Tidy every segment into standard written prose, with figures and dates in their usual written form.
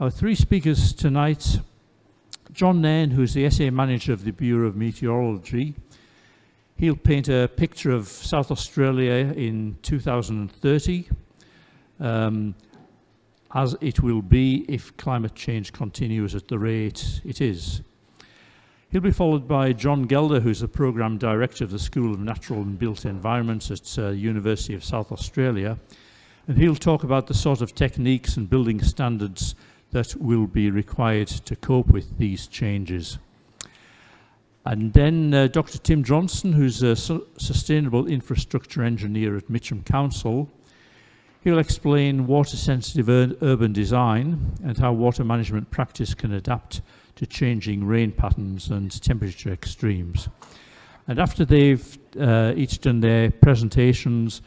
Our three speakers tonight: John Nairn, who's the SA Manager of the Bureau of Meteorology. He'll paint a picture of South Australia in 2030, as it will be if climate change continues at the rate it is. He'll be followed by John Gelder, who's the Programme Director of the School of Natural and Built Environments at University of South Australia. And he'll talk about the sort of techniques and building standards that will be required to cope with these changes. And then Dr. Tim Johnson, who's a Sustainable Infrastructure Engineer at Mitcham Council. He'll explain water-sensitive urban design and how water management practice can adapt to changing rain patterns and temperature extremes. And after they've each done their presentations,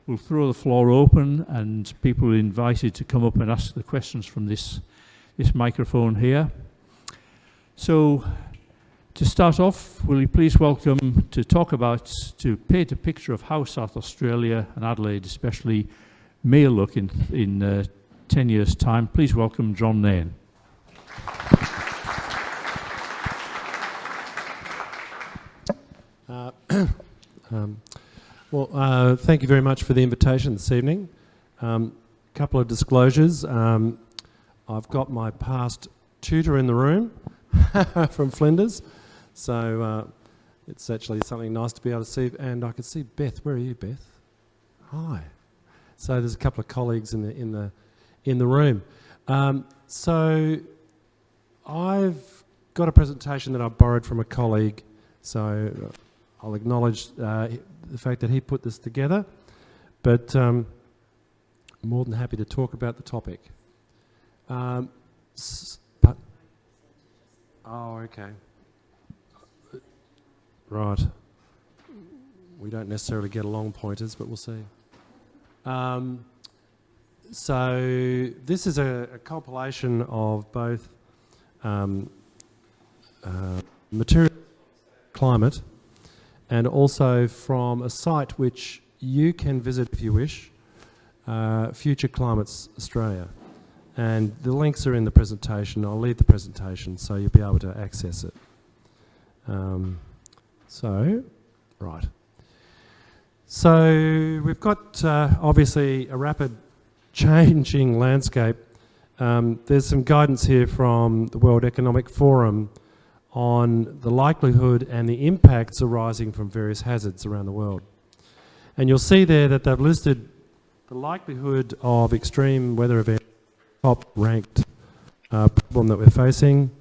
we'll throw the floor open and people are invited to come up and ask the questions from this microphone here. So, to start off, will you please welcome to paint a picture of how South Australia and Adelaide especially may look in 10 years' time. Please welcome John Nairn. Thank you very much for the invitation this evening. Couple of disclosures. I've got my past tutor in the room from Flinders, so it's actually something nice to be able to see. And I could see Beth. Where are you, Beth? Hi. So there's a couple of colleagues in the room. So I've got a presentation that I borrowed from a colleague. So I'll acknowledge the fact that he put this together, but more than happy to talk about the topic. Oh, okay. Right. We don't necessarily get along pointers, but we'll see. So this is a compilation of both material climate and also from a site which you can visit if you wish, Future Climates Australia. And the links are in the presentation. I'll leave the presentation so you'll be able to access it. Right. So we've got obviously a rapid changing landscape. There's some guidance here from the World Economic Forum on the likelihood and the impacts arising from various hazards around the world. And you'll see there that they've listed the likelihood of extreme weather events, top ranked problem that we're facing.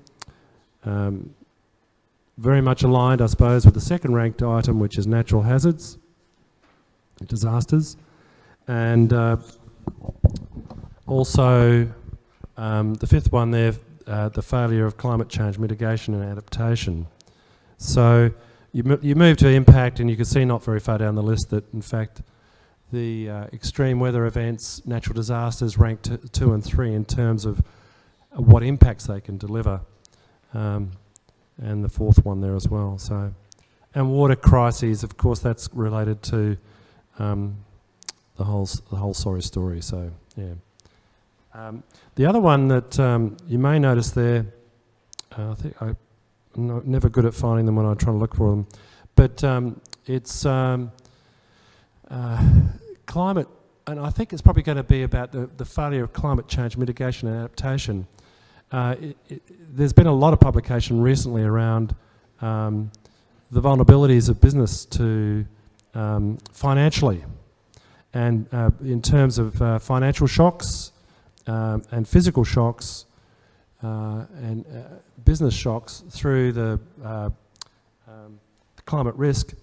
Very much aligned, I suppose, with the second ranked item, which is natural hazards, disasters, and also the fifth one there, the failure of climate change mitigation and adaptation. So you move to impact, and you can see not very far down the list that, in fact, the extreme weather events, natural disasters rank 2 and 3 in terms of what impacts they can deliver, and the fourth one there as well. So, and water crises, of course, that's related to the whole sorry story. So, yeah. The other one that you may notice there, I think I'm never good at finding them when I try to look for them, but it's climate, and I think it's probably going to be about the failure of climate change mitigation and adaptation. There's been a lot of publication recently around the vulnerabilities of business to financially, and in terms of financial shocks and physical shocks and business shocks through the climate risk.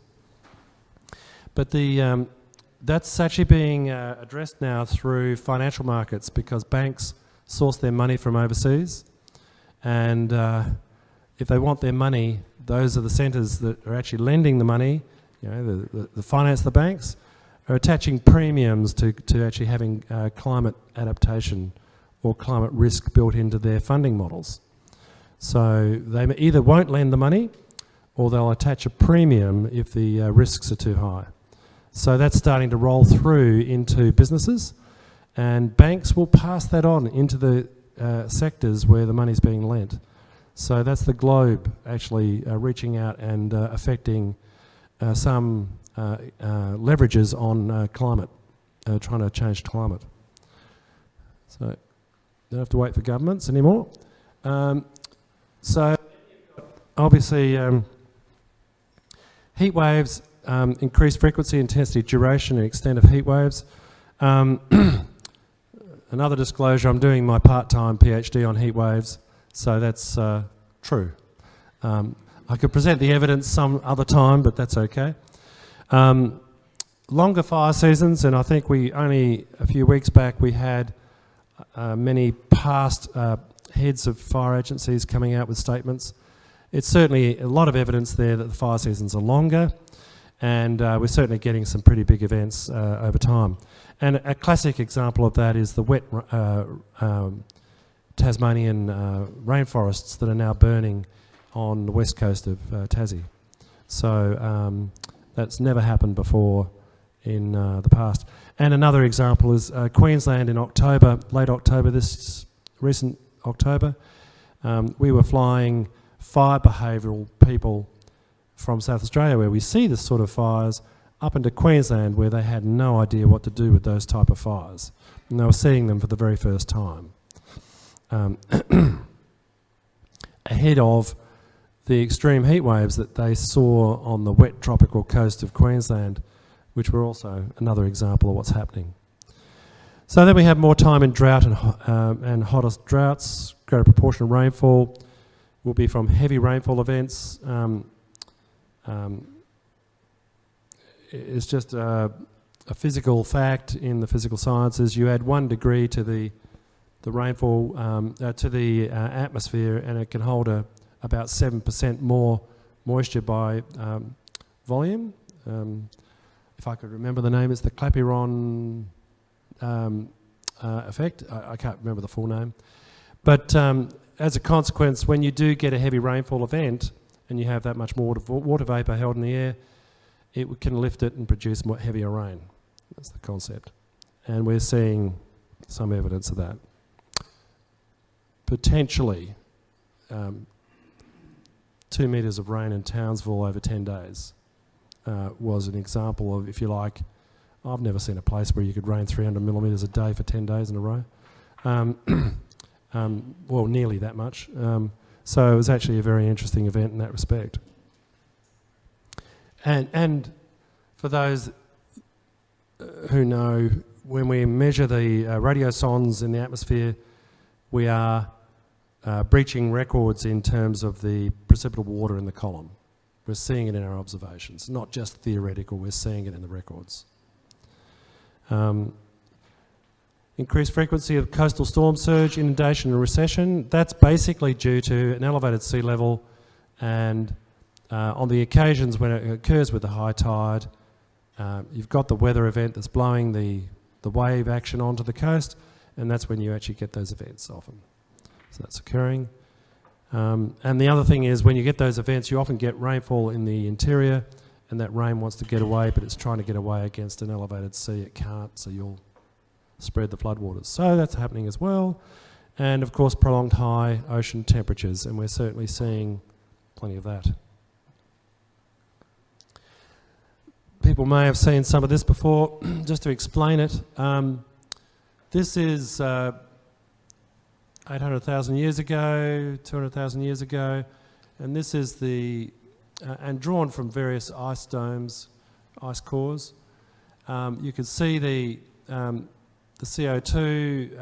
But that's actually being addressed now through financial markets, because banks source their money from overseas, and if they want their money, those are the centres that are actually lending the money, you know, the finance the banks, are attaching premiums to actually having climate adaptation or climate risk built into their funding models. So they either won't lend the money, or they'll attach a premium if the risks are too high. So that's starting to roll through into businesses, and banks will pass that on into the sectors where the money's being lent. So that's the globe actually reaching out and affecting some leverages on climate, trying to change climate. So don't have to wait for governments anymore. So obviously heat waves, increased frequency, intensity, duration and extent of heat waves. Another disclosure, I'm doing my part-time PhD on heat waves, so that's true. I could present the evidence some other time, but that's okay. Longer fire seasons, and I think we only a few weeks back we had many past heads of fire agencies coming out with statements. It's certainly a lot of evidence there that the fire seasons are longer, and we're certainly getting some pretty big events over time. And a classic example of that is the wet Tasmanian rainforests that are now burning on the west coast of Tassie. So that's never happened before in the past. And another example is Queensland in October, late October, this recent October. We were flying fire behavioural people from South Australia where we see this sort of fires up into Queensland where they had no idea what to do with those type of fires. And they were seeing them for the very first time. Ahead of the extreme heat waves that they saw on the wet tropical coast of Queensland, which were also another example of what's happening. So then we have more time in drought and hottest droughts, greater proportion of rainfall will be from heavy rainfall events. It's just a physical fact in the physical sciences. You add 1 degree to the rainfall, to the atmosphere, and it can hold about 7% more moisture by volume. If I could remember the name, it's the Clapeyron effect. I can't remember the full name. But as a consequence, when you do get a heavy rainfall event and you have that much more water vapour held in the air, it can lift it and produce more heavier rain. That's the concept. And we're seeing some evidence of that. Potentially 2 metres of rain in Townsville over 10 days was an example of, if you like, I've never seen a place where you could rain 300 millimetres a day for 10 days in a row. Well, nearly that much. So it was actually a very interesting event in that respect. And for those who know, when we measure the radiosondes in the atmosphere, we are breaching records in terms of the precipitable water in the column. We're seeing it in our observations, not just theoretical, we're seeing it in the records. Increased frequency of coastal storm surge, inundation and recession, that's basically due to an elevated sea level, and on the occasions when it occurs with the high tide, you've got the weather event that's blowing the wave action onto the coast, and that's when you actually get those events often. So that's occurring. And the other thing is, when you get those events, you often get rainfall in the interior, and that rain wants to get away, but it's trying to get away against an elevated sea. It can't, so you'll spread the floodwaters. So that's happening as well. And of course, prolonged high ocean temperatures, and we're certainly seeing plenty of that. People may have seen some of this before. Just to explain it, this is 800,000 years ago, 200,000 years ago, and this is the, and drawn from various ice domes, ice cores. You can see the CO2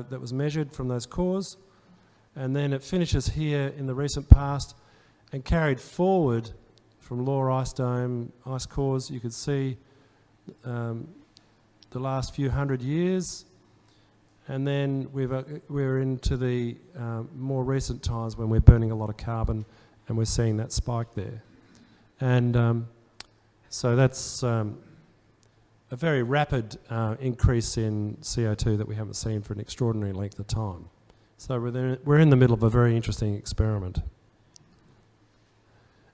that was measured from those cores, and then it finishes here in the recent past and carried forward from lower ice dome, ice cores. You could see the last few hundred years, and then we're into the more recent times when we're burning a lot of carbon, and we're seeing that spike there. And so that's a very rapid increase in CO2 that we haven't seen for an extraordinary length of time. So we're in the middle of a very interesting experiment.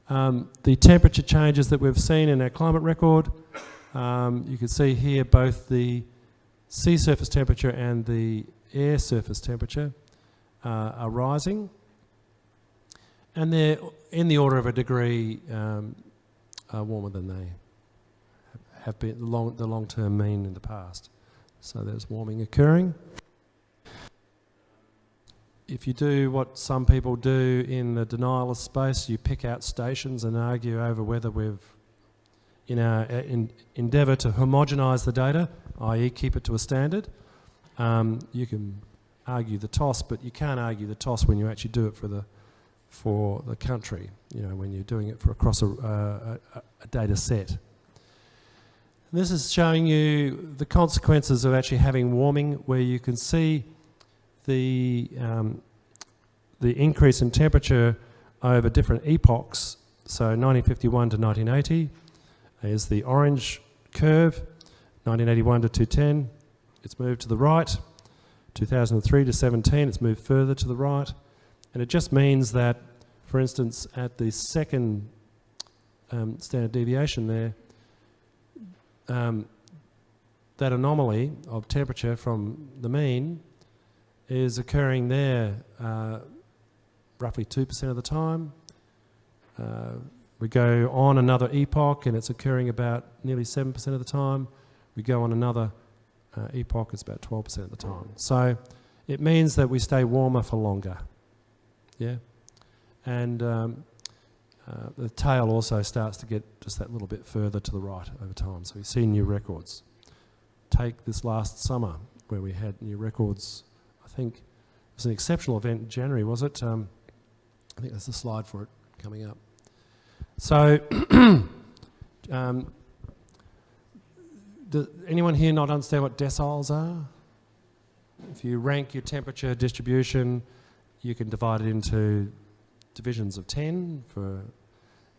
The temperature changes that we've seen in our climate record, you can see here both the sea surface temperature and the air surface temperature. are rising, and they're in the order of a degree warmer than they have been the long-term mean in the past. So there's warming occurring. If you do what some people do in the denialist space, you pick out stations and argue over whether we've, in our endeavour to homogenise the data, i.e. keep it to a standard, you can argue the toss, but you can't argue the toss when you actually do it for the country, you know, when you're doing it for across a data set. And this is showing you the consequences of actually having warming, where you can see the increase in temperature over different epochs. So 1951 to 1980 is the orange curve, 1981 to 2010, it's moved to the right, 2003 to 17, it's moved further to the right, and it just means that, for instance, at the second standard deviation there, that anomaly of temperature from the mean is occurring there roughly 2% of the time. We go on another epoch and it's occurring about nearly 7% of the time. We go on another epoch, it's about 12% of the time. So it means that we stay warmer for longer. Yeah, and the tail also starts to get just that little bit further to the right over time. So we see new records. Take this last summer where we had new records. I think it was an exceptional event in January, was it? I think there's a slide for it coming up. So, does anyone here not understand what deciles are? If you rank your temperature distribution, you can divide it into divisions of 10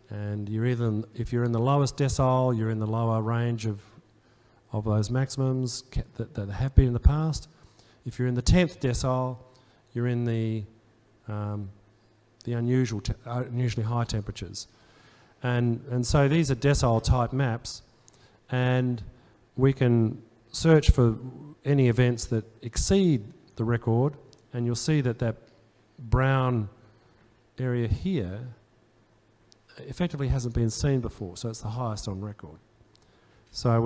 and you're either, if you're in the lowest decile, you're in the lower range of those maximums that have been in the past. If you're in the 10th decile, you're in the unusually high temperatures. And so these are decile type maps, and we can search for any events that exceed the record, and you'll see that brown area here effectively hasn't been seen before, so it's the highest on record. So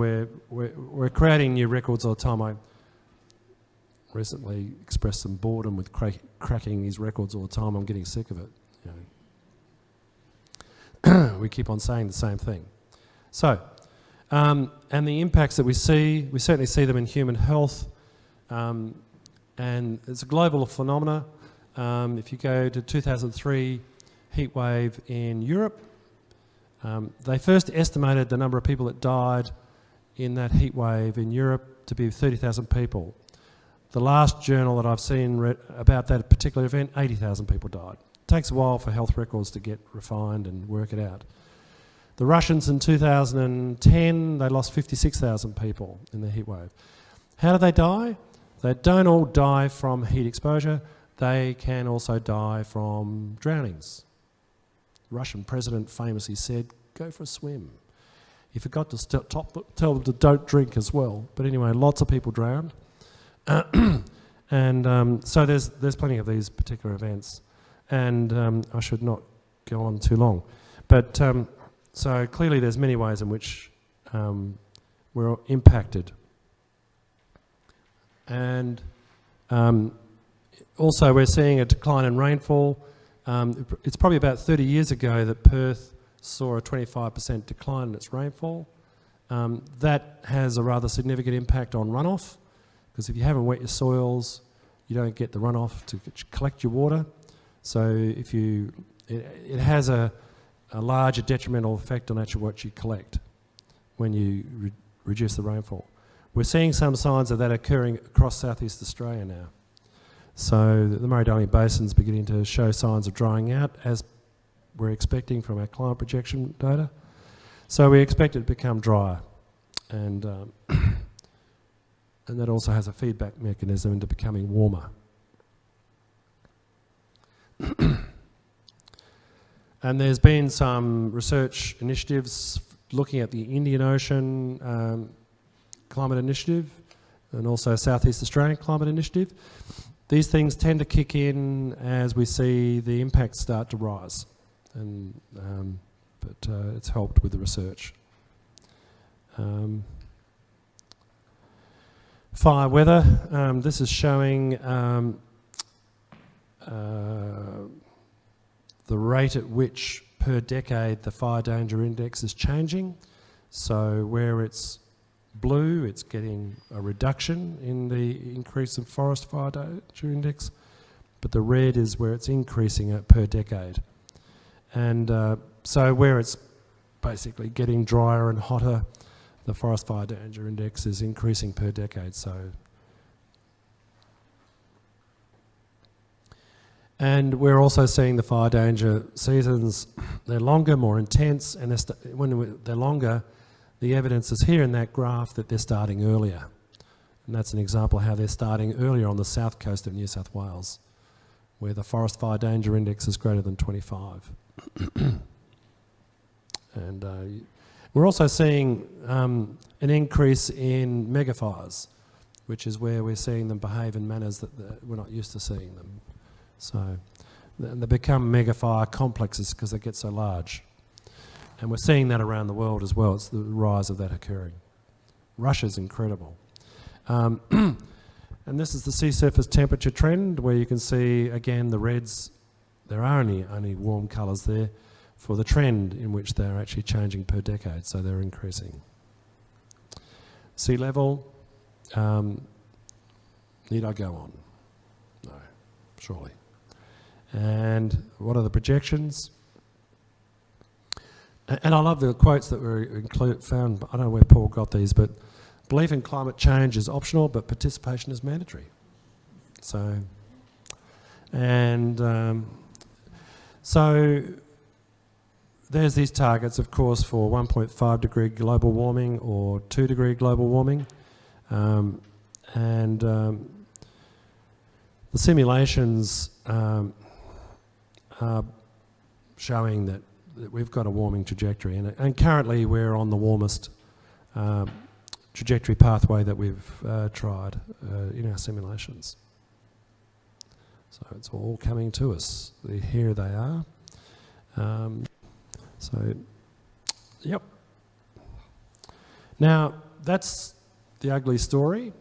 we're creating new records all the time. I recently expressed some boredom with cracking these records all the time. I'm getting sick of it. You know. We keep on saying the same thing. So, and the impacts that we certainly see them in human health, and it's a global phenomena. If you go to 2003 heat wave in Europe, they first estimated the number of people that died in that heat wave in Europe to be 30,000 people. The last journal that I've seen about that particular event, 80,000 people died. It takes a while for health records to get refined and work it out. The Russians in 2010, they lost 56,000 people in the heat wave. How do they die? They don't all die from heat exposure. They can also die from drownings. The Russian president famously said, go for a swim. He forgot to tell them to don't drink as well. But anyway, lots of people drowned. And so there's plenty of these particular events. And I should not go on too long. But so clearly there's many ways in which we're impacted. And also we're seeing a decline in rainfall. It's probably about 30 years ago that Perth saw a 25% decline in its rainfall. That has a rather significant impact on runoff, because if you haven't wet your soils, you don't get the runoff to collect your water. So if it has a larger detrimental effect on actually what you collect when you reduce the rainfall. We're seeing some signs of that occurring across Southeast Australia now. So the Murray-Darling Basin's beginning to show signs of drying out, as we're expecting from our climate projection data. So we expect it to become drier, and that also has a feedback mechanism into becoming warmer. And there's been some research initiatives looking at the Indian Ocean Climate Initiative and also Southeast Australian Climate Initiative. these things tend to kick in as we see the impacts start to rise, and but it's helped with the research. Fire weather. This is showing the rate at which per decade the fire danger index is changing. So where it's blue, it's getting a reduction in the increase in forest fire danger index, but the red is where it's increasing it per decade. And so where it's basically getting drier and hotter, the forest fire danger index is increasing per decade. And we're also seeing the fire danger seasons, they're longer, more intense, and when they're longer, the evidence is here in that graph that they're starting earlier. And that's an example of how they're starting earlier on the south coast of New South Wales, where the forest fire danger index is greater than 25. And we're also seeing an increase in megafires, which is where we're seeing them behave in manners that we're not used to seeing them. So they become megafire complexes because they get so large. And we're seeing that around the world as well. It's the rise of that occurring. Russia's incredible. And this is the sea surface temperature trend, where you can see, again, the reds. There are only warm colours there for the trend in which they're actually changing per decade, so they're increasing. Sea level, need I go on? No, surely. And what are the projections? And I love the quotes that were found. I don't know where Paul got these, but belief in climate change is optional, but participation is mandatory. So, and so there's these targets, of course, for 1.5 degree global warming or 2 degree global warming, and the simulations are showing that we've got a warming trajectory, and currently we're on the warmest trajectory pathway that we've tried in our simulations. So it's all coming to us. Here they are. So, yep. Now, that's the ugly story.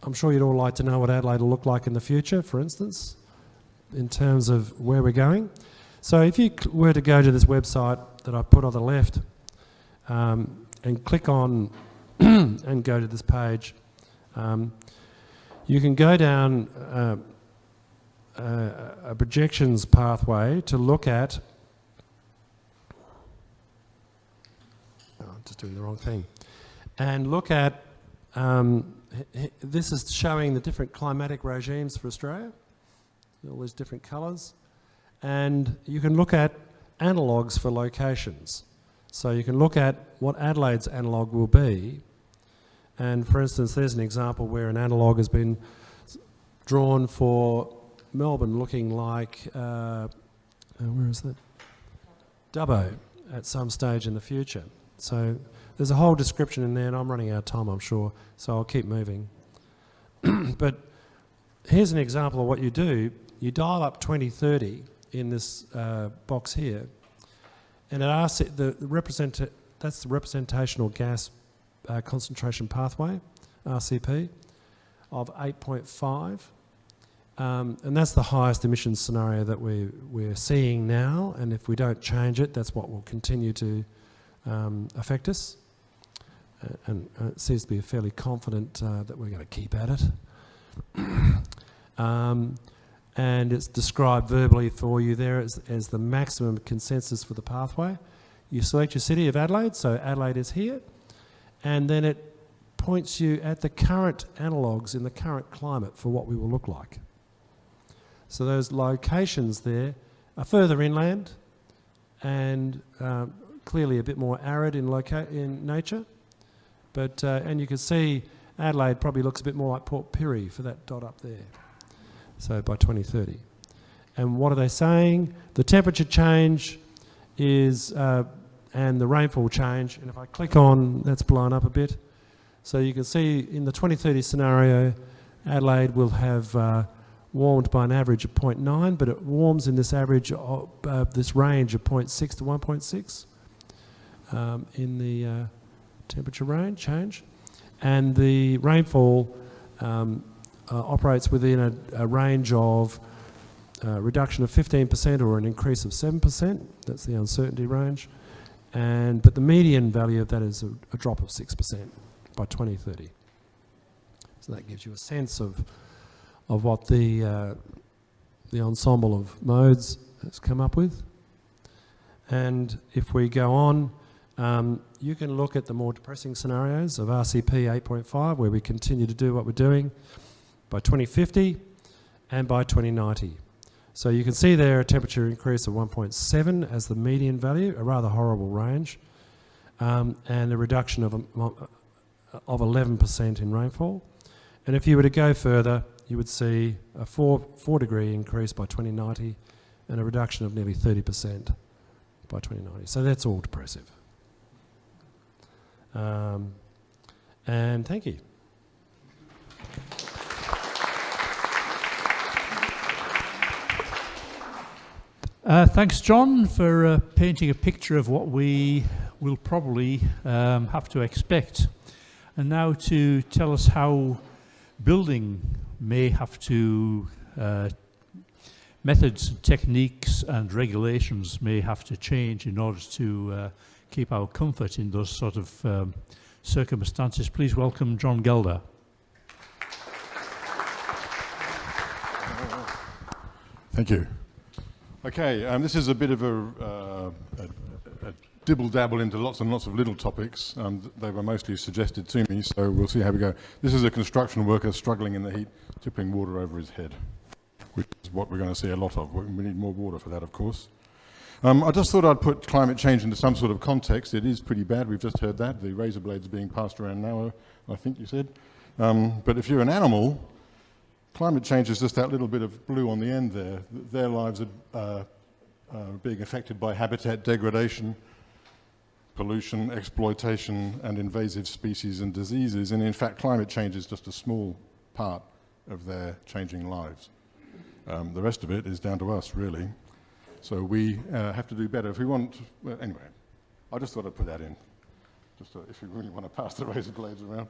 I'm sure you'd all like to know what Adelaide will look like in the future, for instance, in terms of where we're going. So if you were to go to this website that I put on the left and click on and go to this page, you can go down a projections pathway to look at, I'm just doing the wrong thing, and look at, this is showing the different climatic regimes for Australia, all these different colours. And you can look at analogues for locations. So you can look at what Adelaide's analogue will be. And for instance, there's an example where an analogue has been drawn for Melbourne, looking like, where is that? Dubbo at some stage in the future. So there's a whole description in there, and I'm running out of time, I'm sure, so I'll keep moving. But here's an example of what you do. You dial up 2030 in this box here, and it asks that's the representational gas concentration pathway, RCP, of 8.5, and that's the highest emissions scenario that we're seeing now, and if we don't change it, that's what will continue to affect us, and it seems to be fairly confident that we're going to keep at it. And it's described verbally for you there as the maximum consensus for the pathway. You select your city of Adelaide, so Adelaide is here, and then it points you at the current analogues in the current climate for what we will look like. So those locations there are further inland and clearly a bit more arid in nature, but and you can see Adelaide probably looks a bit more like Port Pirie for that dot up there. So by 2030. And what are they saying? The temperature change is, and the rainfall change, and if I click on, that's blown up a bit. So you can see in the 2030 scenario, Adelaide will have warmed by an average of 0.9, but it warms in this average of this range of 0.6 to 1.6 in the temperature range change. And the rainfall operates within a range of reduction of 15% or an increase of 7%. That's the uncertainty range. But the median value of that is a drop of 6% by 2030. So that gives you a sense of what the ensemble of modes has come up with. And if we go on, you can look at the more depressing scenarios of RCP 8.5, where we continue to do what we're doing by 2050 and by 2090. So you can see there a temperature increase of 1.7 as the median value, a rather horrible range, and a reduction of 11% in rainfall. And if you were to go further, you would see a 4 degree increase by 2090 and a reduction of nearly 30% by 2090. So that's all depressive. And thank you. Thanks, John, for painting a picture of what we will probably have to expect. And now to tell us how building may have to, methods, techniques and regulations may have to change in order to keep our comfort in those sort of circumstances. Please welcome John Gelder. Thank you. Okay, this is a bit of a dibble-dabble into lots and lots of little topics. They were mostly suggested to me, so we'll see how we go. This is a construction worker struggling in the heat, tipping water over his head, which is what we're going to see a lot of. We need more water for that, of course. I just thought I'd put climate change into some sort of context. It is pretty bad. We've just heard that. The razor blades being passed around now, I think you said. But if you're an animal, climate change is just that little bit of blue on the end there. Their lives are being affected by habitat degradation, pollution, exploitation, and invasive species and diseases. And in fact, climate change is just a small part of their changing lives. The rest of it is down to us, really. So we have to do better if we want. Well, anyway, I just thought I'd put that in, just if you really want to pass the razor blades around.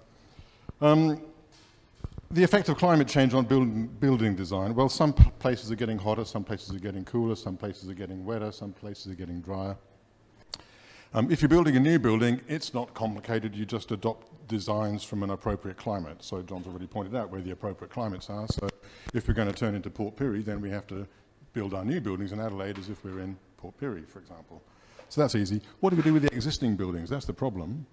The effect of climate change on building design. Well, some places are getting hotter, some places are getting cooler, some places are getting wetter, some places are getting drier. If you're building a new building, it's not complicated. You just adopt designs from an appropriate climate. So John's already pointed out where the appropriate climates are. So if we're going to turn into Port Pirie, then we have to build our new buildings in Adelaide as if we're in Port Pirie, for example. So that's easy. What do we do with the existing buildings? That's the problem.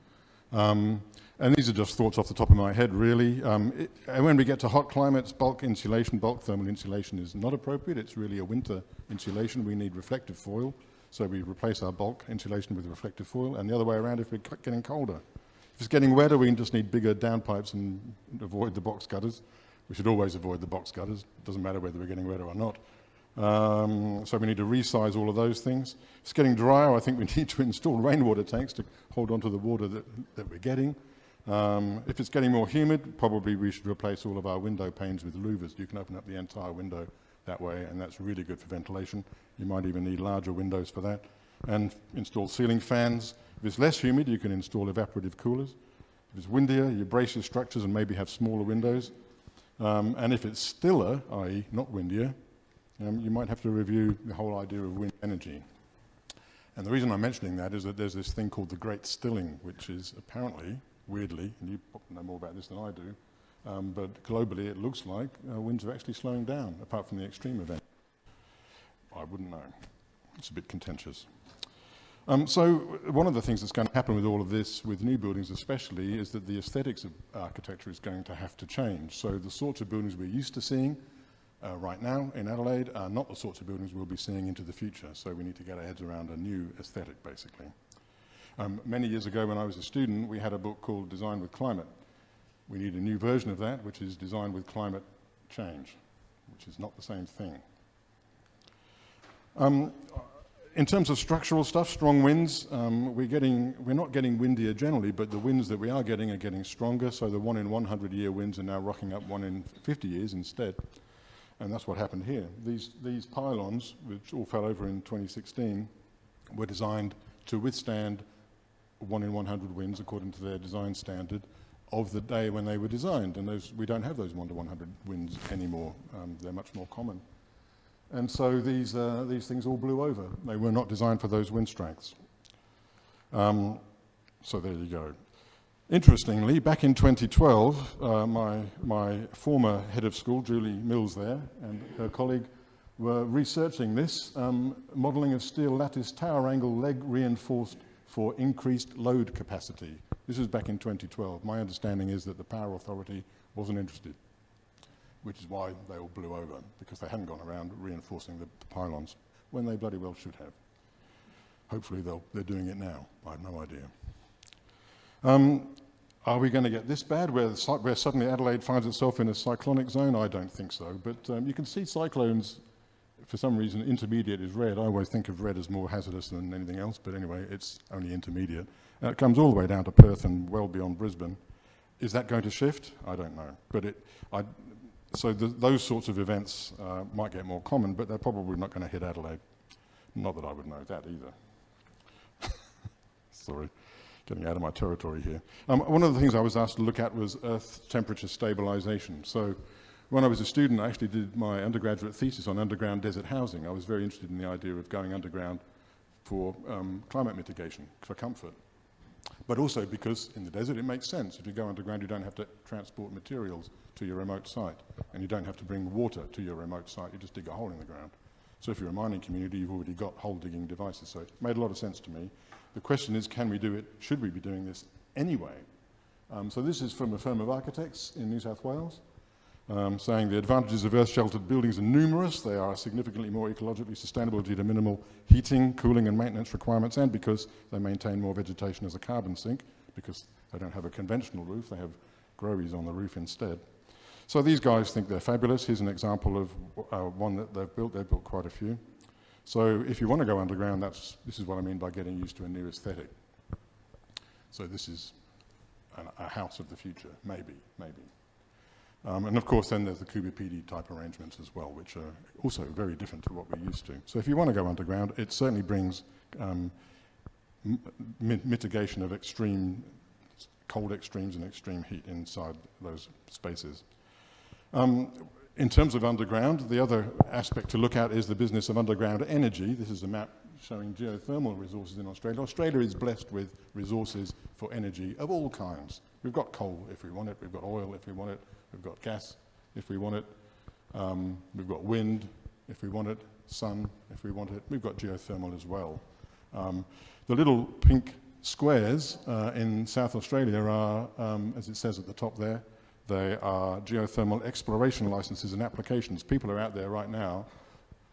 And these are just thoughts off the top of my head, really. And when we get to hot climates, bulk insulation, bulk thermal insulation is not appropriate. It's really a winter insulation. We need reflective foil. So we replace our bulk insulation with reflective foil. And the other way around if we're getting colder. If it's getting wetter, we just need bigger downpipes and avoid the box gutters. We should always avoid the box gutters. It doesn't matter whether we're getting wetter or not. So we need to resize all of those things. If it's getting drier, I think we need to install rainwater tanks to hold on to the water that we're getting. If it's getting more humid, probably we should replace all of our window panes with louvers. You can open up the entire window that way, and that's really good for ventilation. You might even need larger windows for that. And install ceiling fans. If it's less humid, you can install evaporative coolers. If it's windier, you brace your structures and maybe have smaller windows. And if it's stiller, i.e. not windier, you might have to review the whole idea of wind energy. And the reason I'm mentioning that is that there's this thing called the Great Stilling, which is apparently, weirdly, and you know more about this than I do, but globally it looks like winds are actually slowing down, apart from the extreme event. I wouldn't know. It's a bit contentious. So one of the things that's going to happen with all of this, with new buildings especially, is that the aesthetics of architecture is going to have to change. So the sorts of buildings we're used to seeing right now in Adelaide are not the sorts of buildings we'll be seeing into the future. So we need to get our heads around a new aesthetic, basically. Many years ago when I was a student, we had a book called Design with Climate. We need a new version of that, which is Design with Climate Change, which is not the same thing. In terms of structural stuff, strong winds, we're not getting windier generally, but the winds that we are getting stronger, so the 1 in 100 year winds are now rocking up 1 in 50 years instead. And that's what happened here. These pylons, which all fell over in 2016, were designed to withstand 1 in 100 winds according to their design standard of the day when they were designed. And we don't have those 1 to 100 winds anymore. They're much more common. And so these things all blew over. They were not designed for those wind strengths. So there you go. Interestingly, back in 2012, my former head of school, Julie Mills there, and her colleague were researching this, modelling of steel lattice tower angle leg reinforced for increased load capacity. This is back in 2012. My understanding is that the Power Authority wasn't interested, which is why they all blew over, because they hadn't gone around reinforcing the pylons, when they bloody well should have. Hopefully they're doing it now. I have no idea. Are we going to get this bad, where suddenly Adelaide finds itself in a cyclonic zone? I don't think so, but you can see cyclones, for some reason, intermediate is red. I always think of red as more hazardous than anything else, but anyway, it's only intermediate. It comes all the way down to Perth and well beyond Brisbane. Is that going to shift? I don't know. But those sorts of events might get more common, but they're probably not going to hit Adelaide. Not that I would know that either. Sorry, getting out of my territory here. One of the things I was asked to look at was Earth temperature stabilisation. So when I was a student, I actually did my undergraduate thesis on underground desert housing. I was very interested in the idea of going underground for climate mitigation, for comfort. But also because in the desert it makes sense. If you go underground, you don't have to transport materials to your remote site, and you don't have to bring water to your remote site. You just dig a hole in the ground. So if you're a mining community, you've already got hole digging devices. So it made a lot of sense to me. The question is, can we do it? Should we be doing this anyway? So this is from a firm of architects in New South Wales, saying the advantages of earth-sheltered buildings are numerous. They are significantly more ecologically sustainable due to minimal heating, cooling and maintenance requirements, and because they maintain more vegetation as a carbon sink, because they don't have a conventional roof, they have growies on the roof instead. So these guys think they're fabulous. Here's an example of one that they've built. They've built quite a few. So if you want to go underground, this is what I mean by getting used to a new aesthetic. So this is a house of the future, maybe. And of course then there's the Kubipedi type arrangements as well, which are also very different to what we're used to. So if you want to go underground, it certainly brings mitigation of extreme cold extremes and extreme heat inside those spaces. In terms of underground, the other aspect to look at is the business of underground energy. This is a map showing geothermal resources in Australia. Australia is blessed with resources for energy of all kinds. We've got coal if we want it, we've got oil if we want it, we've got gas if we want it, we've got wind if we want it, sun if we want it, we've got geothermal as well. The little pink squares in South Australia are, as it says at the top there, they are geothermal exploration licenses and applications. People are out there right now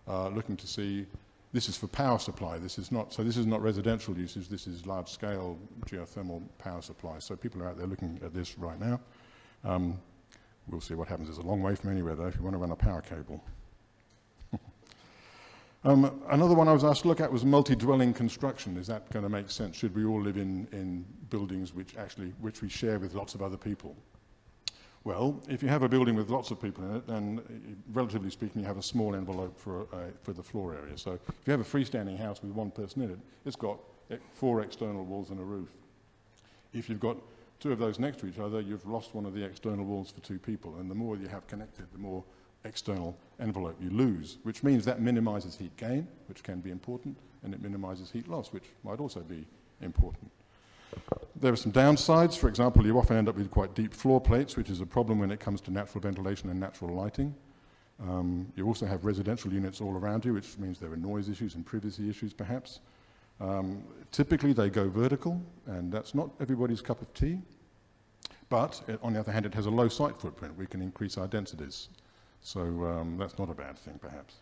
looking to see, this is for power supply, this is not residential usage, this is large scale geothermal power supply. So people are out there looking at this right now. We'll see what happens. It's a long way from anywhere though if you want to run a power cable. Another one I was asked to look at was multi-dwelling construction. Is that going to make sense? Should we all live in buildings which we share with lots of other people? Well, if you have a building with lots of people in it, then relatively speaking, you have a small envelope for the floor area. So if you have a freestanding house with one person in it, it's got 4 external walls and a roof. If you've got 2 of those next to each other, you've lost one of the external walls for 2 people. And the more you have connected, the more external envelope you lose, which means that minimises heat gain, which can be important, and it minimises heat loss, which might also be important. There are some downsides. For example, you often end up with quite deep floor plates, which is a problem when it comes to natural ventilation and natural lighting. You also have residential units all around you, which means there are noise issues and privacy issues, perhaps. Typically, they go vertical, and that's not everybody's cup of tea. But, on the other hand, it has a low site footprint. We can increase our densities. So that's not a bad thing, perhaps.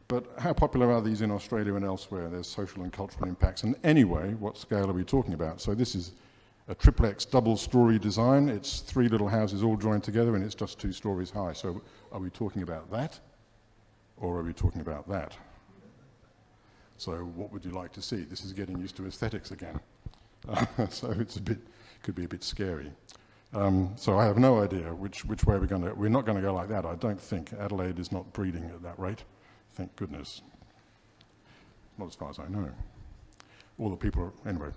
But how popular are these in Australia and elsewhere? There's social and cultural impacts. And anyway, what scale are we talking about? So this is a triplex double-storey design. It's 3 little houses all joined together, and it's just 2 stories high. So are we talking about that, or are we talking about that? So what would you like to see? This is getting used to aesthetics again. So could be a bit scary. So I have no idea which way we're not going to go like that, I don't think. Adelaide is not breeding at that rate, thank goodness. Not as far as I know. All the people anyway,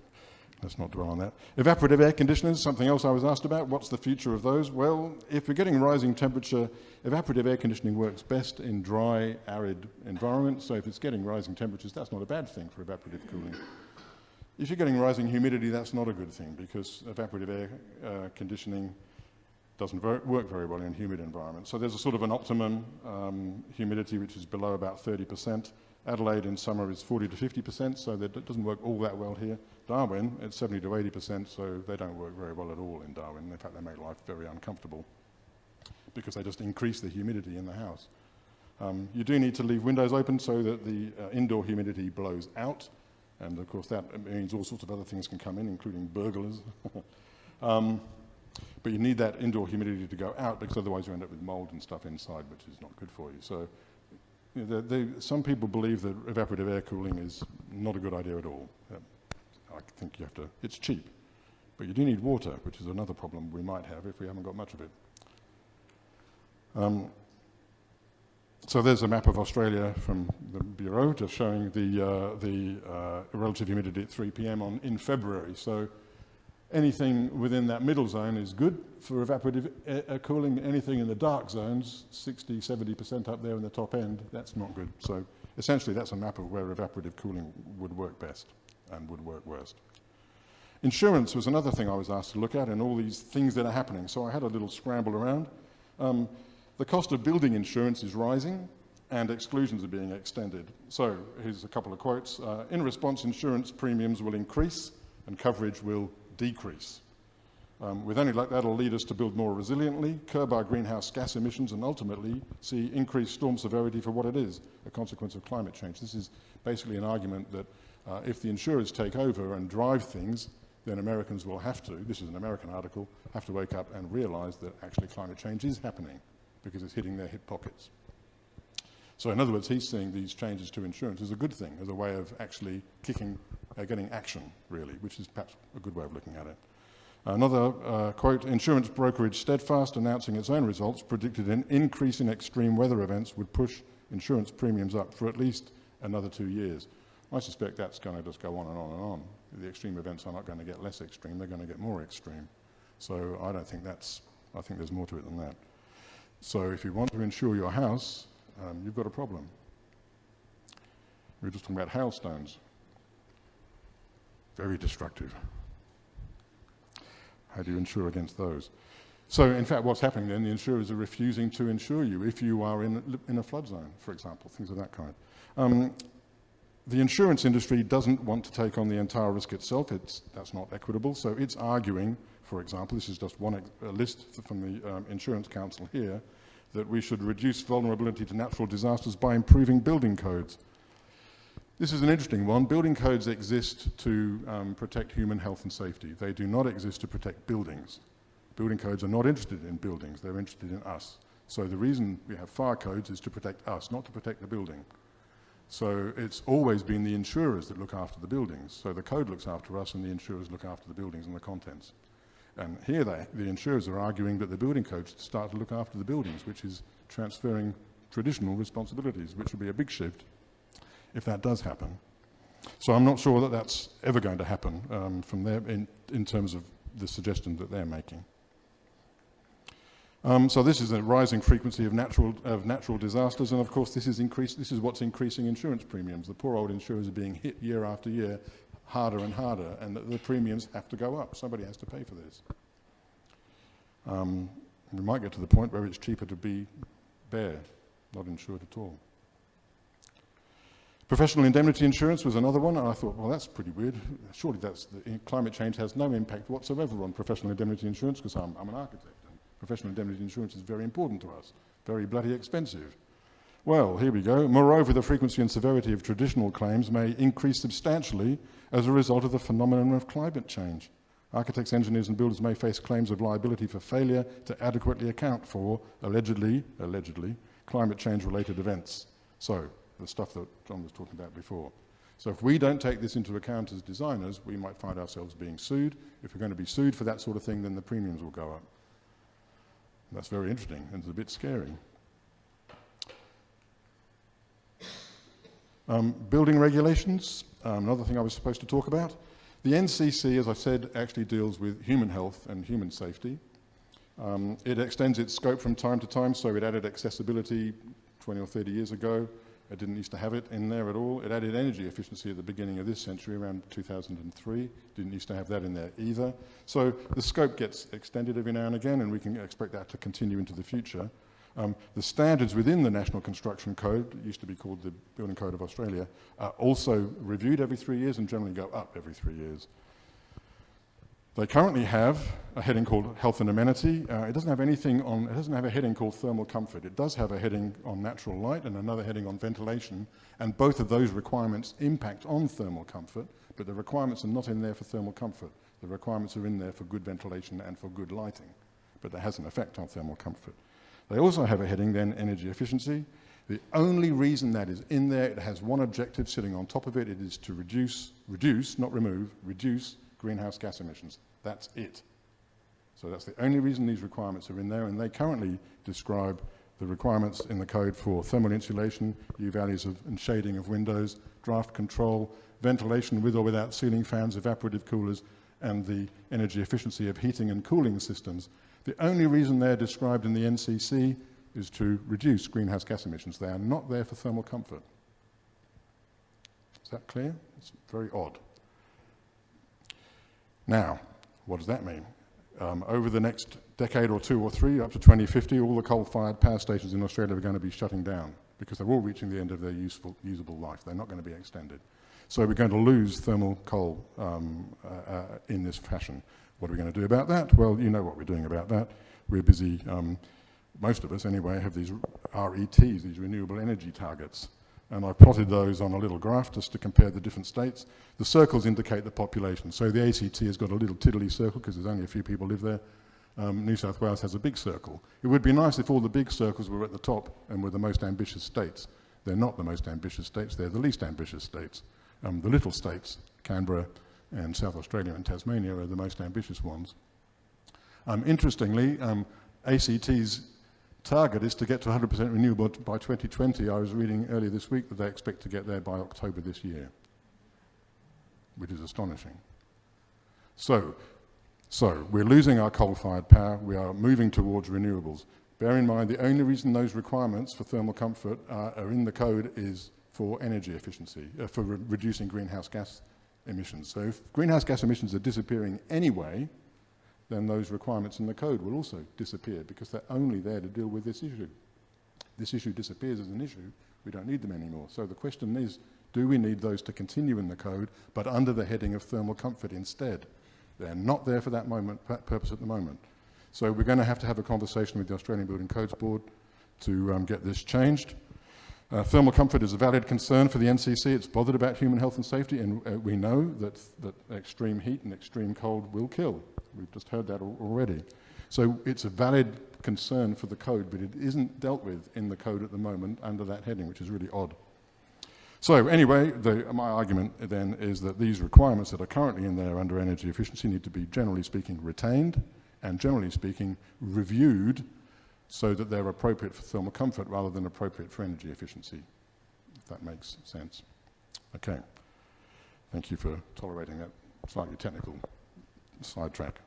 let's not dwell on that. Evaporative air conditioners, something else I was asked about. What's the future of those? Well, if we're getting rising temperature, evaporative air conditioning works best in dry, arid environments. So if it's getting rising temperatures, that's not a bad thing for evaporative cooling. If you're getting rising humidity, that's not a good thing, because evaporative air conditioning doesn't work very well in humid environments. So there's a sort of an optimum humidity which is below about 30%. Adelaide in summer is 40 to 50%, so that doesn't work all that well here. Darwin, it's 70 to 80%, so they don't work very well at all in Darwin. In fact, they make life very uncomfortable because they just increase the humidity in the house. You do need to leave windows open so that the indoor humidity blows out, and of course that means all sorts of other things can come in, including burglars. But you need that indoor humidity to go out, because otherwise you end up with mold and stuff inside, which is not good for you. So some people believe that evaporative air cooling is not a good idea at all. I think you have to, it's cheap, but you do need water, which is another problem we might have if we haven't got much of it. So there's a map of Australia from the Bureau, just showing the relative humidity at 3 p.m. in February. So anything within that middle zone is good for evaporative air cooling. Anything in the dark zones, 60, 70% up there in the top end, that's not good. So essentially that's a map of where evaporative cooling would work best and would work worst. Insurance was another thing I was asked to look at, and all these things that are happening. So I had a little scramble around. The cost of building insurance is rising, and exclusions are being extended. So here's a couple of quotes. In response, insurance premiums will increase and coverage will decrease. With any luck, that'll lead us to build more resiliently, curb our greenhouse gas emissions, and ultimately see increased storm severity for what it is, a consequence of climate change. This is basically an argument that if the insurers take over and drive things, then Americans will have to, this is an American article, have to wake up and realise that actually climate change is happening, because it's hitting their hip pockets. So in other words, he's seeing these changes to insurance as a good thing, as a way of actually getting action, really, which is perhaps a good way of looking at it. Another quote, insurance brokerage Steadfast, announcing its own results, predicted an increase in extreme weather events would push insurance premiums up for at least another 2 years. I suspect that's going to just go on and on and on. The extreme events are not going to get less extreme, they're going to get more extreme. So I don't think I think there's more to it than that. So if you want to insure your house, you've got a problem. We were just talking about hailstones. Very destructive. How do you insure against those? So in fact, what's happening then, the insurers are refusing to insure you if you are in a flood zone, for example, things of that kind. The insurance industry doesn't want to take on the entire risk itself. That's not equitable. So it's arguing, for example, this is just a list from the Insurance Council here, that we should reduce vulnerability to natural disasters by improving building codes. This is an interesting one. Building codes exist to protect human health and safety. They do not exist to protect buildings. Building codes are not interested in buildings. They're interested in us. So the reason we have fire codes is to protect us, not to protect the building. So it's always been the insurers that look after the buildings. So the code looks after us and the insurers look after the buildings and the contents. And here the insurers are arguing that the building codes start to look after the buildings, which is transferring traditional responsibilities, which would be a big shift if that does happen. So I'm not sure that that's ever going to happen from there in terms of the suggestion that they're making. So this is a rising frequency of natural disasters, and of course this is what's increasing insurance premiums. The poor old insurers are being hit year after year, harder and harder, and the premiums have to go up. Somebody has to pay for this. We might get to the point where it's cheaper to be bare, not insured at all. Professional indemnity insurance was another one, and I thought, well, that's pretty weird. Surely climate change has no impact whatsoever on professional indemnity insurance, because I'm an architect. Professional indemnity insurance is very important to us, very bloody expensive. Well, here we go. Moreover, the frequency and severity of traditional claims may increase substantially as a result of the phenomenon of climate change. Architects, engineers and builders may face claims of liability for failure to adequately account for, allegedly, climate change related events. So, the stuff that John was talking about before. So if we don't take this into account as designers, we might find ourselves being sued. If we're going to be sued for that sort of thing, then the premiums will go up. That's very interesting and it's a bit scary. Building regulations, another thing I was supposed to talk about. The NCC, as I said, actually deals with human health and human safety. It extends its scope from time to time, so it added accessibility 20 or 30 years ago. It didn't used to have it in there at all. It added energy efficiency at the beginning of this century, around 2003. Didn't used to have that in there either. So the scope gets extended every now and again, and we can expect that to continue into the future. The standards within the National Construction Code, it used to be called the Building Code of Australia, are also reviewed every 3 years and generally go up every 3 years. They currently have a heading called Health and Amenity. It doesn't have anything on, it doesn't have a heading called Thermal Comfort. It does have a heading on natural light and another heading on ventilation, and both of those requirements impact on thermal comfort, but the requirements are not in there for thermal comfort. The requirements are in there for good ventilation and for good lighting, but that has an effect on thermal comfort. They also have a heading then, energy efficiency. The only reason that is in there, it has one objective sitting on top of it. It is to reduce, not remove, reduce greenhouse gas emissions. That's it. So that's the only reason these requirements are in there, and they currently describe the requirements in the code for thermal insulation, U values of, and shading of windows, draft control, ventilation with or without ceiling fans, evaporative coolers, and the energy efficiency of heating and cooling systems. The only reason they're described in the NCC is to reduce greenhouse gas emissions. They are not there for thermal comfort. Is that clear? It's very odd. Now, what does that mean? Over the next decade or 2 or 3, up to 2050, all the coal-fired power stations in Australia are going to be shutting down because they're all reaching the end of their usable life. They're not going to be extended. So we're going to lose thermal coal in this fashion. What are we going to do about that? Well, you know what we're doing about that. We're busy, most of us anyway, have these RETs, these renewable energy targets. And I've plotted those on a little graph just to compare the different states. The circles indicate the population. So the ACT has got a little tiddly circle because there's only a few people live there. New South Wales has a big circle. It would be nice if all the big circles were at the top and were the most ambitious states. They're not the most ambitious states, they're the least ambitious states. The little states, Canberra and South Australia and Tasmania, are the most ambitious ones. Interestingly, ACT's target is to get to 100% renewable by 2020. I was reading earlier this week that they expect to get there by October this year, which is astonishing. So we're losing our coal-fired power. We are moving towards renewables. Bear in mind, the only reason those requirements for thermal comfort are in the code is for energy efficiency, for reducing greenhouse gas emissions. So if greenhouse gas emissions are disappearing anyway, then those requirements in the code will also disappear because they're only there to deal with this issue. This issue disappears as an issue, we don't need them anymore. So the question is, do we need those to continue in the code, but under the heading of thermal comfort instead? They're not there for that purpose at the moment. So we're going to have a conversation with the Australian Building Codes Board to get this changed. Thermal comfort is a valid concern for the NCC. It's bothered about human health and safety, and we know that extreme heat and extreme cold will kill. We've just heard that already. So it's a valid concern for the code, but it isn't dealt with in the code at the moment under that heading, which is really odd. So anyway, my argument then is that these requirements that are currently in there under energy efficiency need to be, generally speaking, retained and generally speaking, reviewed so that they're appropriate for thermal comfort rather than appropriate for energy efficiency, if that makes sense. Okay. Thank you for tolerating that slightly technical sidetrack.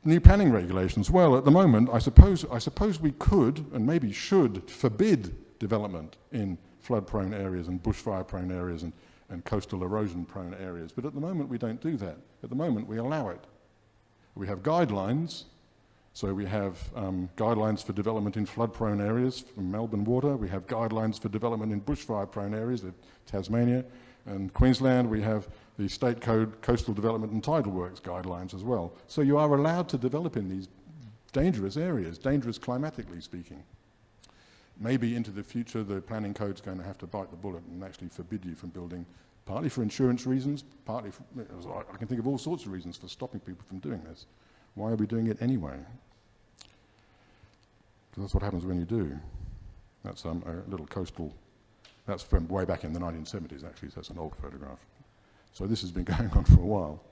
New planning regulations. Well, at the moment, I suppose we could and maybe should forbid development in flood-prone areas and bushfire-prone areas and coastal erosion-prone areas. But at the moment, we don't do that. At the moment, we allow it. We have guidelines. So we have guidelines for development in flood-prone areas from Melbourne Water. We have guidelines for development in bushfire-prone areas of Tasmania and Queensland. We have the State Code Coastal Development and Tidal Works guidelines as well. So you are allowed to develop in these dangerous areas, dangerous climatically speaking. Maybe into the future the planning code's going to have to bite the bullet and actually forbid you from building, partly for insurance reasons, partly for, I can think of all sorts of reasons for stopping people from doing this. Why are we doing it anyway? Because that's what happens when you do. That's a little coastal That's from way back in the 1970s, actually, so that's an old photograph. So this has been going on for a while.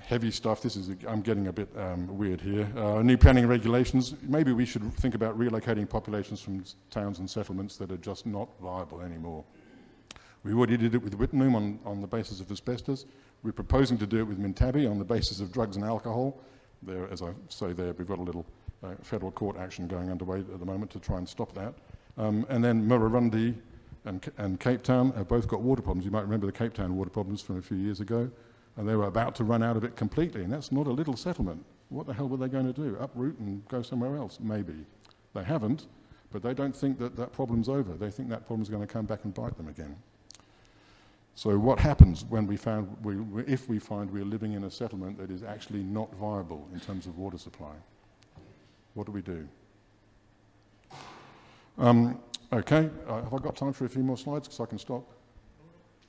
Heavy stuff, I'm getting a bit weird here. New planning regulations, maybe we should think about relocating populations from towns and settlements that are just not viable anymore. We already did it with Whittenham on the basis of asbestos. We're proposing to do it with Mintabi on the basis of drugs and alcohol. There, as I say there, we've got a little federal court action going underway at the moment to try and stop that. And then Murrurundi and Cape Town have both got water problems. You might remember the Cape Town water problems from a few years ago. And they were about to run out of it completely, and that's not a little settlement. What the hell were they going to do? Uproot and go somewhere else? Maybe. They haven't, but they don't think that that problem's over. They think that problem's going to come back and bite them again. So what happens when if we find we're living in a settlement that is actually not viable in terms of water supply? What do we do? Okay, have I got time for a few more slides because I can stop?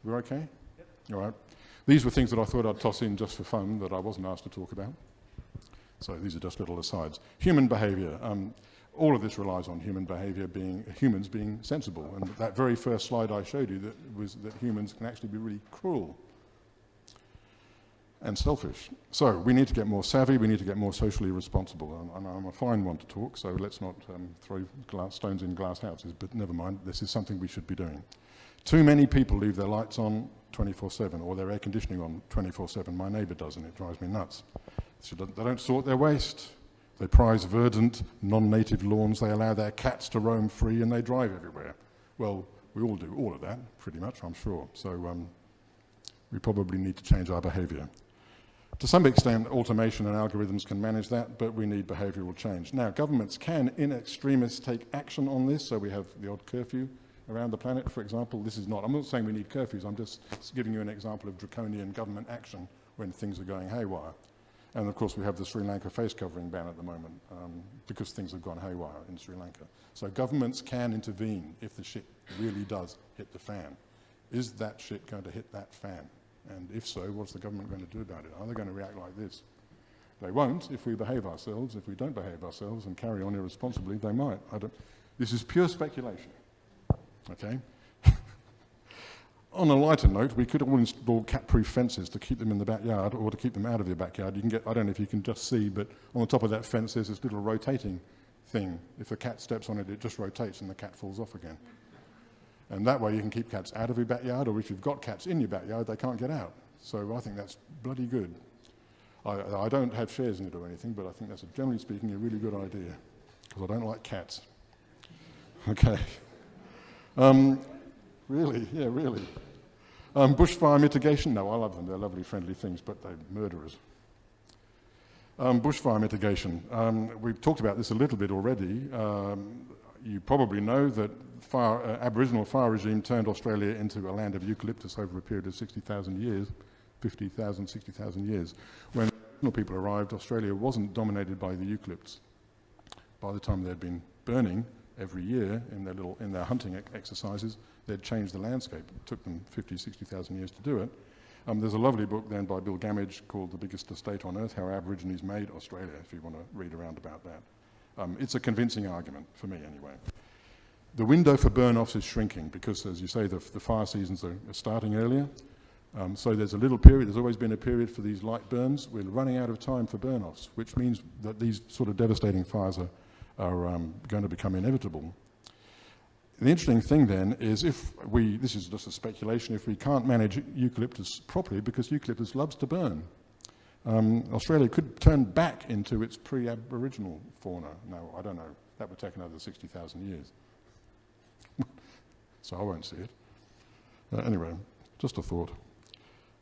We're okay? Yep. All right. These were things that I thought I'd toss in just for fun that I wasn't asked to talk about. So these are just little asides. Human behaviour. All of this relies on human behaviour humans being sensible. And that very first slide I showed you was that humans can actually be really cruel and selfish. So we need to get more savvy, we need to get more socially responsible. And I'm a fine one to talk, so let's not throw stones in glass houses, but never mind, this is something we should be doing. Too many people leave their lights on 24/7 or their air conditioning on 24/7. My neighbour does, and it drives me nuts. So they don't sort their waste. They prize verdant, non-native lawns. They allow their cats to roam free, and they drive everywhere. Well, we all do all of that, pretty much, I'm sure. So we probably need to change our behaviour. To some extent, automation and algorithms can manage that, but we need behavioural change. Now, governments can, in extremis, take action on this. So we have the odd curfew around the planet, for example. I'm not saying we need curfews, I'm just giving you an example of draconian government action when things are going haywire. And of course we have the Sri Lanka face covering ban at the moment because things have gone haywire in Sri Lanka. So governments can intervene if the shit really does hit the fan. Is that shit going to hit that fan? And if so, what's the government going to do about it? Are they going to react like this? They won't if we behave ourselves. If we don't behave ourselves and carry on irresponsibly, they might. This is pure speculation. Okay. On a lighter note, we could all install cat-proof fences to keep them in the backyard or to keep them out of your backyard. You can get, I don't know if you can just see, but on the top of that fence there's this little rotating thing. If the cat steps on it, it just rotates and the cat falls off again. And that way you can keep cats out of your backyard, or if you've got cats in your backyard, they can't get out. So I think that's bloody good. I don't have shares in it or anything, but I think that's, generally speaking, a really good idea, because I don't like cats. Okay. Really? Yeah, really. Bushfire mitigation? No, I love them. They're lovely, friendly things, but they're murderers. Bushfire mitigation. We've talked about this a little bit already. You probably know that Aboriginal fire regime turned Australia into a land of eucalyptus over a period of 60,000 years, 50,000, 60,000 years. When Aboriginal people arrived, Australia wasn't dominated by the eucalypts. By the time they'd been burning every year in their hunting exercises, they'd changed the landscape. It took them 50, 60,000 years to do it. There's a lovely book then by Bill Gamage called The Biggest Estate on Earth, How Aborigines Made Australia, if you want to read around about that. It's a convincing argument, for me anyway. The window for burn-offs is shrinking because, as you say, the fire seasons are starting earlier. So there's a little period, there's always been a period for these light burns. We're running out of time for burn-offs, which means that these sort of devastating fires are going to become inevitable. The interesting thing then is this is just a speculation, if we can't manage eucalyptus properly, because eucalyptus loves to burn, Australia could turn back into its pre-Aboriginal fauna. No, I don't know. That would take another 60,000 years. So I won't see it. Anyway, just a thought.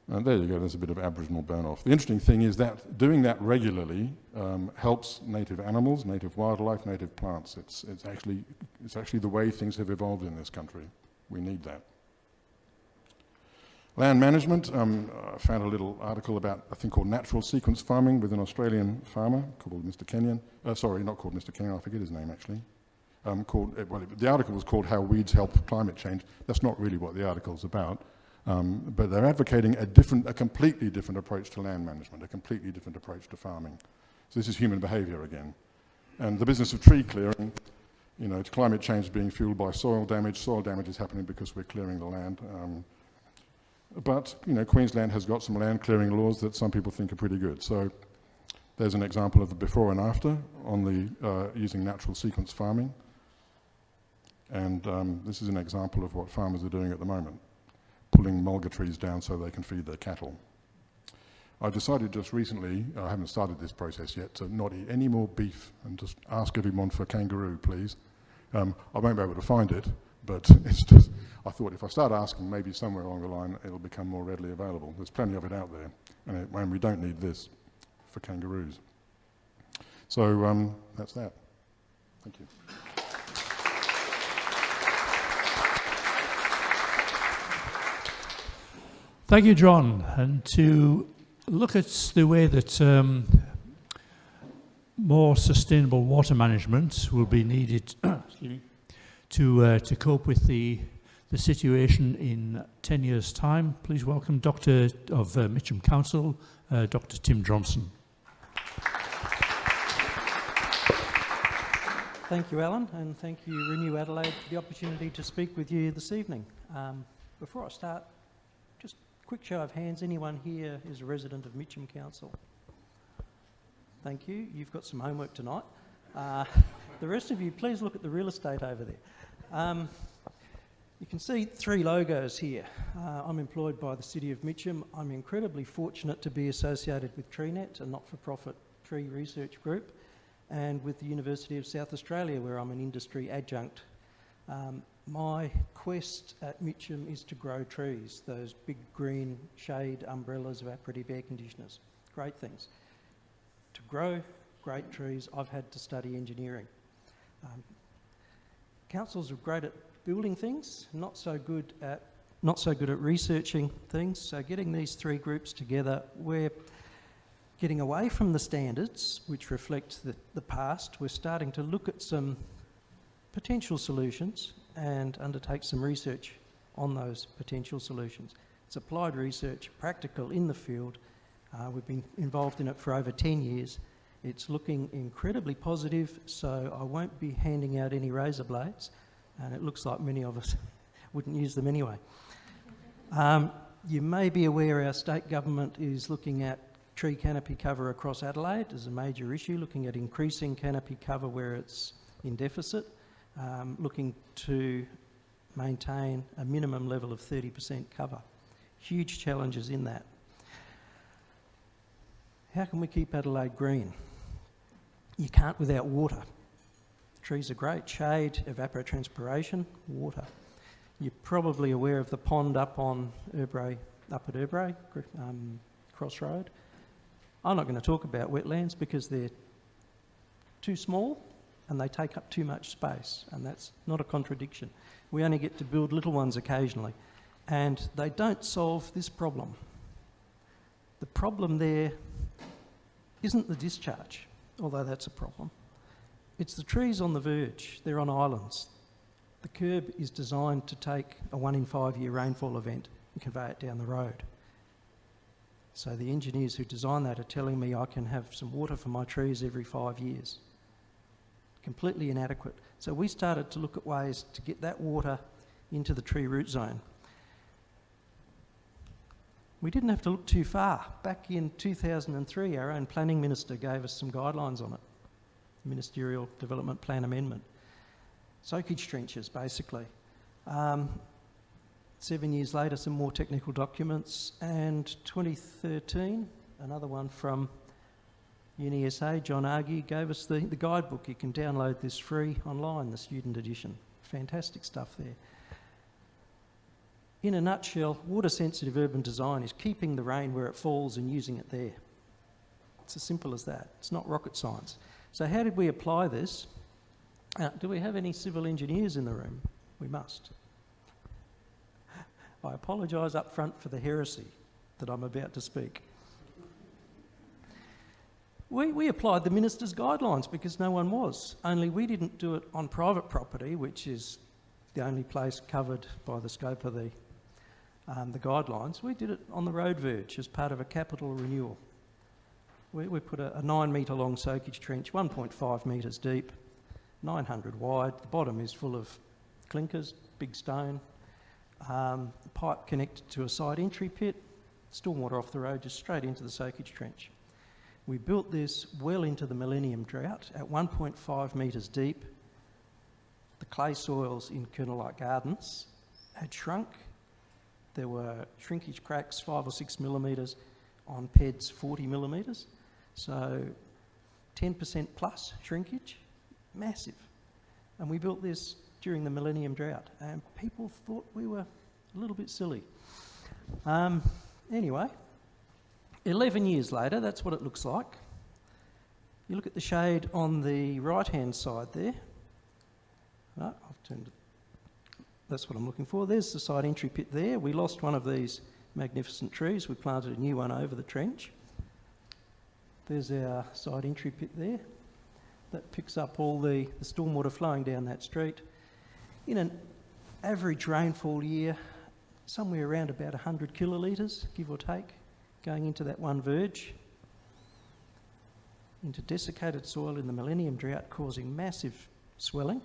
And there you go, there's a bit of Aboriginal burn-off. The interesting thing is that doing that regularly helps native animals, native wildlife, native plants. It's actually the way things have evolved in this country. We need that. Land management, I found a little article about a thing called natural sequence farming with an Australian farmer called Mr. Kenyon. Sorry, not called Mr. Kenyon, I forget his name actually. The article was called How Weeds Help Climate Change. That's not really what the article's about. But they're advocating a completely different approach to land management, a completely different approach to farming. So this is human behaviour again. And the business of tree clearing You know, climate change is being fueled by soil damage. Soil damage is happening because we're clearing the land. But, you know, Queensland has got some land clearing laws that some people think are pretty good. So there's an example of the before and after on the using natural sequence farming. And this is an example of what farmers are doing at the moment, pulling mulga trees down so they can feed their cattle. I decided just recently, I haven't started this process yet, to not eat any more beef and just ask everyone for kangaroo, please. I won't be able to find it, but it's just, I thought if I start asking, maybe somewhere along the line it'll become more readily available. There's plenty of it out there, and we don't need this for kangaroos. So that's that. Thank you. Thank you, John. And to look at the way that more sustainable water management will be needed to cope with the situation in 10 years' time, please welcome Doctor of Mitcham Council, Dr. Tim Johnson. Thank you, Alan, and thank you, Renew Adelaide, for the opportunity to speak with you this evening. Before I start, just a quick show of hands. Anyone here is a resident of Mitcham Council? Thank you. You've got some homework tonight. The rest of you, please look at the real estate over there. You can see 3 logos here. I'm employed by the City of Mitcham. I'm incredibly fortunate to be associated with TreeNet, a not-for-profit tree research group, and with the University of South Australia, where I'm an industry adjunct. My quest at Mitcham is to grow trees, those big green shade umbrellas, evaporative air conditioners, great things. To grow great trees, I've had to study engineering. Councils are great at building things, not so good at researching things. So getting these 3 groups together, we're getting away from the standards, which reflect the past. We're starting to look at some potential solutions and undertake some research on those potential solutions. It's applied research, practical in the field. We've been involved in it for over 10 years. It's looking incredibly positive, so I won't be handing out any razor blades, and it looks like many of us wouldn't use them anyway. You may be aware our state government is looking at tree canopy cover across Adelaide as a major issue, looking at increasing canopy cover where it's in deficit, looking to maintain a minimum level of 30% cover. Huge challenges in that. How can we keep Adelaide green? You can't without water. Trees are great, shade, evapotranspiration, water. You're probably aware of the pond up on up at Urbray, Crossroad. I'm not going to talk about wetlands because they're too small and they take up too much space, and that's not a contradiction. We only get to build little ones occasionally, and they don't solve this problem. The problem there isn't the discharge, although that's a problem. It's the trees on the verge. They're on islands. The curb is designed to take a 1 in 5 year rainfall event and convey it down the road. So the engineers who designed that are telling me I can have some water for my trees every 5 years. Completely inadequate. So we started to look at ways to get that water into the tree root zone. We didn't have to look too far. Back in 2003, our own planning minister gave us some guidelines on it. Ministerial Development Plan Amendment. Soakage trenches, basically. 7 years later, some more technical documents, and 2013, another one from UniSA, John Argy, gave us the guidebook. You can download this free online, the student edition. Fantastic stuff there. In a nutshell, water-sensitive urban design is keeping the rain where it falls and using it there. It's as simple as that. It's not rocket science. So how did we apply this? Do we have any civil engineers in the room? We must. I apologise up front for the heresy that I'm about to speak. We applied the minister's guidelines because no one was, only we didn't do it on private property, which is the only place covered by the scope of the guidelines. We did it on the road verge as part of a capital renewal. We put a 9 metre long soakage trench, 1.5 metres deep, 900 wide. The bottom is full of clinkers, big stone. The pipe connected to a side entry pit, stormwater off the road just straight into the soakage trench. We built this well into the millennium drought at 1.5 metres deep. The clay soils in Kernel-like Gardens had shrunk. There were shrinkage cracks 5 or 6 millimetres, on PEDs 40 millimetres. So 10% plus shrinkage, massive. And we built this during the millennium drought, and people thought we were a little bit silly. Anyway, 11 years later, that's what it looks like. You look at the shade on the right-hand side there. Oh, I've turned it. That's what I'm looking for. There's the side entry pit there. We lost one of these magnificent trees. We planted a new one over the trench. There's our side entry pit there. That picks up all the stormwater flowing down that street. In an average rainfall year, somewhere around about 100 kilolitres, give or take, going into that one verge, into desiccated soil in the millennium drought, causing massive swelling.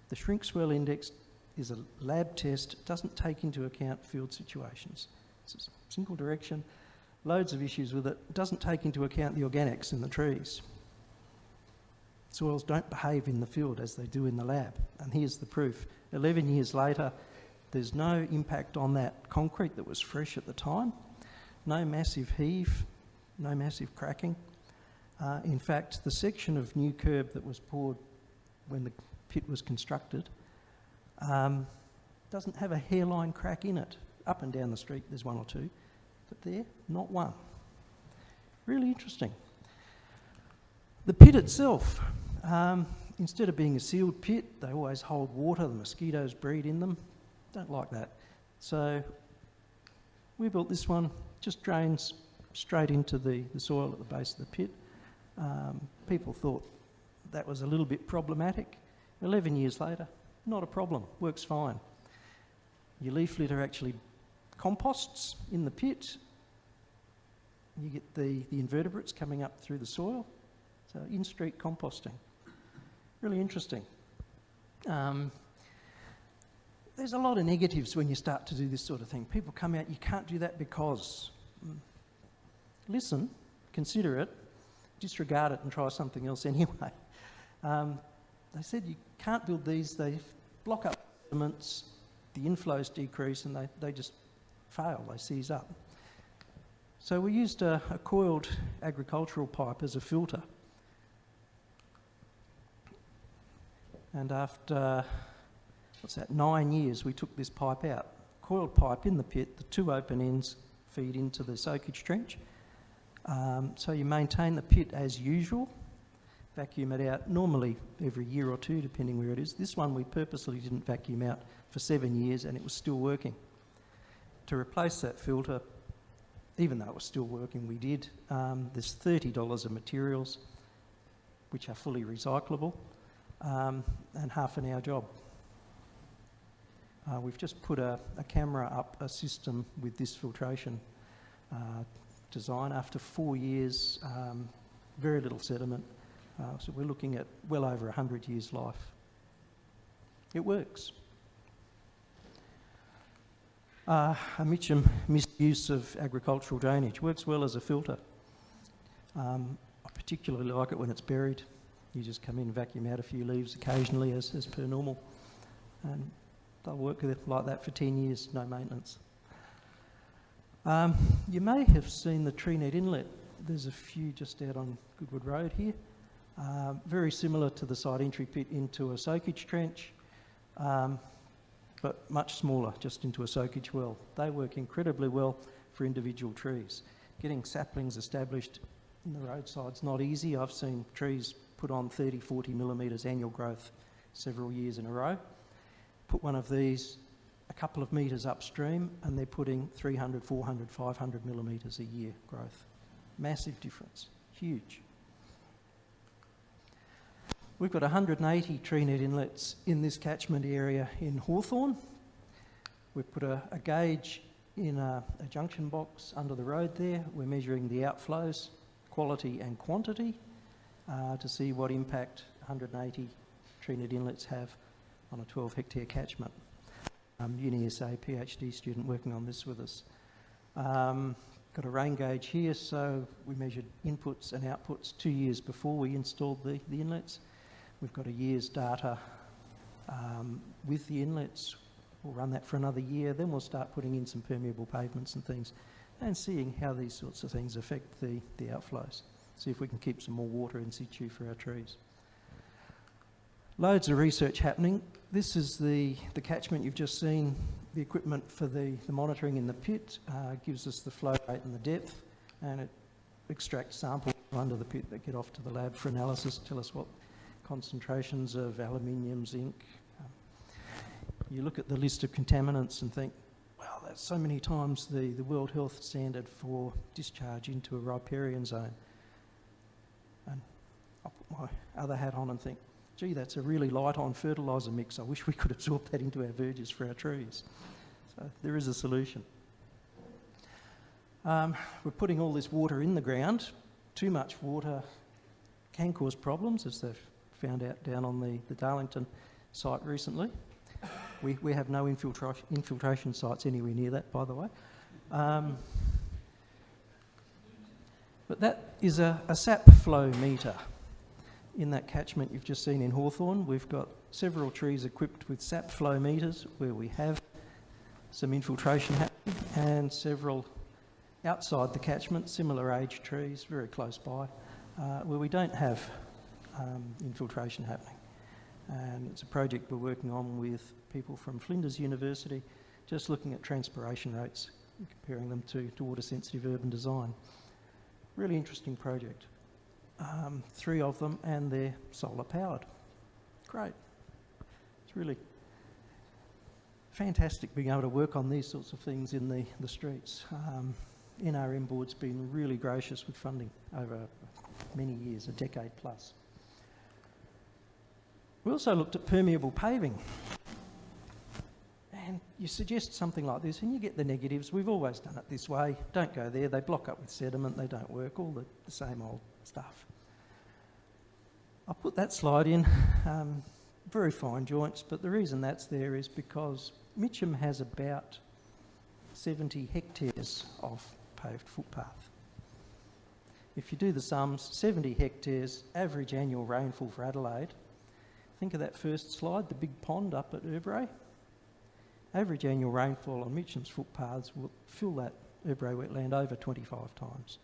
The shrink swell index is a lab test, doesn't take into account field situations. It's a single direction, loads of issues with it, doesn't take into account the organics in the trees. Soils don't behave in the field as they do in the lab, and here's the proof. 11 years later, there's no impact on that concrete that was fresh at the time, no massive heave, no massive cracking. In fact, the section of new curb that was poured when the pit was constructed doesn't have a hairline crack in it. Up and down the street there's one or two, but there, not one. Really interesting. The pit itself, instead of being a sealed pit, they always hold water, the mosquitoes breed in them. Don't like that. So we built this one, just drains straight into the soil at the base of the pit. People thought that was a little bit problematic. 11 years later, not a problem, works fine. Your leaf litter actually composts in the pit. You get the invertebrates coming up through the soil. So in-street composting. Really interesting. There's a lot of negatives when you start to do this sort of thing. People come out, you can't do that because. Listen, consider it, disregard it and try something else anyway. They said you can't build these, they block up sediments, the inflows decrease and they just fail, they seize up. So we used a coiled agricultural pipe as a filter. And after, 9 years, we took this pipe out. Coiled pipe in the pit, the two open ends feed into the soakage trench. So you maintain the pit as usual, vacuum it out, normally every year or two, depending where it is. This one we purposely didn't vacuum out for 7 years and it was still working. To replace that filter, even though it was still working, we did. There's $30 of materials, which are fully recyclable, and half an hour job. We've just put a camera up a system with this filtration design. After 4 years, very little sediment. So we're looking at well over 100 years life. It works. A Mitcham misuse of agricultural drainage works well as a filter. I particularly like it when it's buried. You just come in and vacuum out a few leaves occasionally as per normal. And they'll work like that for 10 years, no maintenance. You may have seen the tree net inlet. There's a few just out on Goodwood Road here. Very similar to the side entry pit into a soakage trench, but much smaller, just into a soakage well. They work incredibly well for individual trees. Getting saplings established in the roadside's not easy. I've seen trees put on 30, 40 millimetres annual growth several years in a row. Put one of these a couple of metres upstream and they're putting 300, 400, 500 millimetres a year growth. Massive difference, huge. We've got 180 tree net inlets in this catchment area in Hawthorn. We've put a gauge in a junction box under the road there. We're measuring the outflows, quality and quantity. to see what impact 180 tree-net inlets have on a 12-hectare catchment. UniSA PhD student working on this with us. Got a rain gauge here, so we measured inputs and outputs 2 years before we installed the inlets. We've got a year's data with the inlets. We'll run that for another year, then we'll start putting in some permeable pavements and things and seeing how these sorts of things affect the outflows. See if we can keep some more water in situ for our trees. Loads of research happening. This is the catchment you've just seen. The equipment for the monitoring in the pit gives us the flow rate and the depth, and it extracts samples from under the pit that get off to the lab for analysis, tell us what concentrations of aluminium, zinc. You look at the list of contaminants and think, well, that's so many times the World Health Standard for discharge into a riparian zone. And I'll put my other hat on and think, gee, that's a really light on fertiliser mix. I wish we could absorb that into our verges for our trees. So there is a solution. We're putting all this water in the ground. Too much water can cause problems, as they've found out down on the Darlington site recently. We have no infiltration sites anywhere near that, by the way. But that is a sap flow meter. In that catchment you've just seen in Hawthorn, we've got several trees equipped with sap flow meters where we have some infiltration happening, and several outside the catchment, similar age trees, very close by, where we don't have infiltration happening. And it's a project we're working on with people from Flinders University, just looking at transpiration rates and comparing them to water-sensitive urban design. Really interesting project. 3 of them, and they're solar powered. Great. It's really fantastic being able to work on these sorts of things in the streets. NRM board's been really gracious with funding over many years, a decade plus. We also looked at permeable paving. And you suggest something like this and you get the negatives. We've always done it this way. Don't go there. They block up with sediment. They don't work. All the same old stuff. I'll put that slide in. Very fine joints, but the reason that's there is because Mitcham has about 70 hectares of paved footpath. If you do the sums, 70 hectares, average annual rainfall for Adelaide. Think of that first slide, the big pond up at Evaporative. Average annual rainfall on Mitcham's footpaths will fill that Evaporative wetland over 25 times.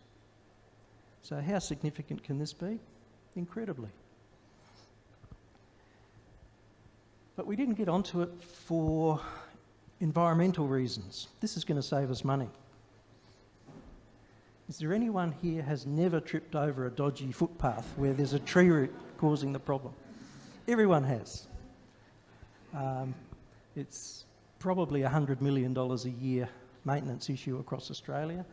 So how significant can this be? Incredibly. But we didn't get onto it for environmental reasons. This is going to save us money. Is there anyone here has never tripped over a dodgy footpath where there's a tree root causing the problem? Everyone has. It's probably $100 million a year maintenance issue across Australia.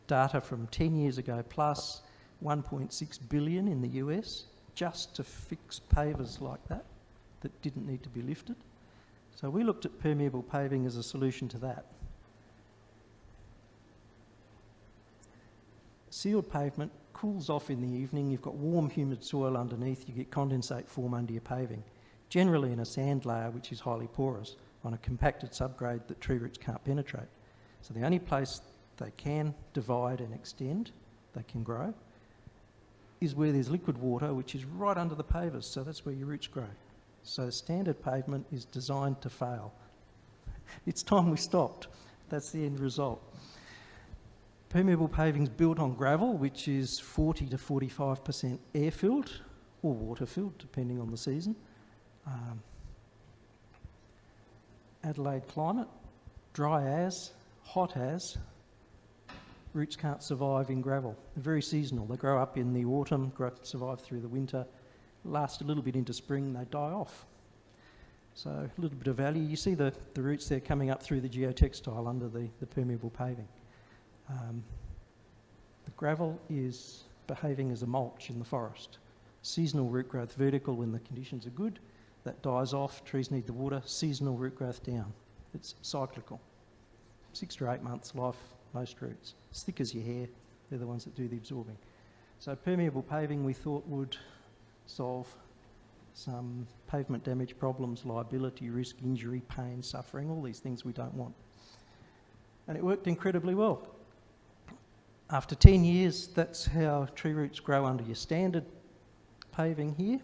Data from 10 years ago plus, 1.6 billion in the US just to fix pavers like that didn't need to be lifted. So we looked at permeable paving as a solution to that. Sealed pavement cools off in the evening, you've got warm humid soil underneath, you get condensate form under your paving, generally in a sand layer which is highly porous on a compacted subgrade that tree roots can't penetrate. So the only place they can divide and extend, they can grow, is where there's liquid water which is right under the pavers, so that's where your roots grow. So standard pavement is designed to fail. It's time we stopped. That's the end result. Permeable paving is built on gravel, which is 40 to 45% air-filled or water-filled, depending on the season. Adelaide climate, dry as, hot as, roots can't survive in gravel. They're very seasonal. They grow up in the autumn, survive through the winter, last a little bit into spring, they die off. So a little bit of value. You see the roots there coming up through the geotextile under the permeable paving. The gravel is behaving as a mulch in the forest. Seasonal root growth vertical when the conditions are good, that dies off, trees need the water, seasonal root growth down. It's cyclical. 6 to 8 months life, most roots. As thick as your hair, they're the ones that do the absorbing. So permeable paving we thought would solve some pavement damage problems, liability, risk, injury, pain, suffering, all these things we don't want. And it worked incredibly well. After 10 years, that's how tree roots grow under your standard paving here,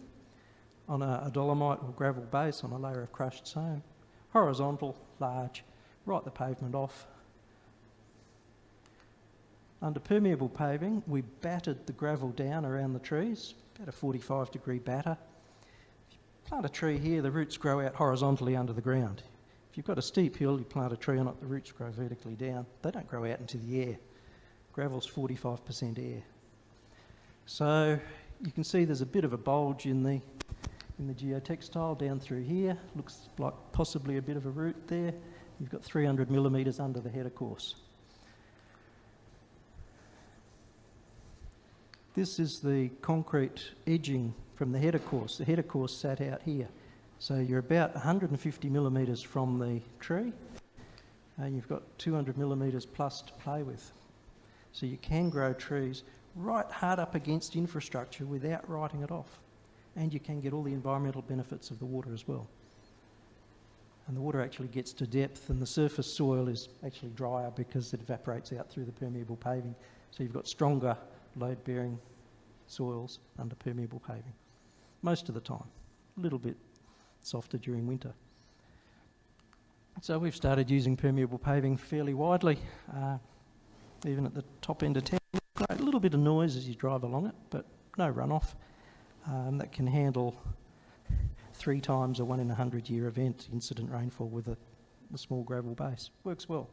on a dolomite or gravel base on a layer of crushed stone. Horizontal, large, right the pavement off. Under permeable paving, we battered the gravel down around the trees, about a 45-degree batter. If you plant a tree here, the roots grow out horizontally under the ground. If you've got a steep hill, you plant a tree on it, the roots grow vertically down. They don't grow out into the air. Gravel's 45% air. So you can see there's a bit of a bulge in the geotextile down through here. Looks like possibly a bit of a root there. You've got 300 millimetres under the header course. This is the concrete edging from the header course. The header course sat out here. So you're about 150 millimetres from the tree, and you've got 200 millimetres plus to play with. So you can grow trees right hard up against infrastructure without writing it off. And you can get all the environmental benefits of the water as well. And the water actually gets to depth, and the surface soil is actually drier because it evaporates out through the permeable paving. So you've got stronger load-bearing soils under permeable paving. Most of the time. A little bit softer during winter. So we've started using permeable paving fairly widely, even at the top end of town. A little bit of noise as you drive along it, but no runoff. That can handle 3 times a 1 in 100 year event incident rainfall with a small gravel base. Works well.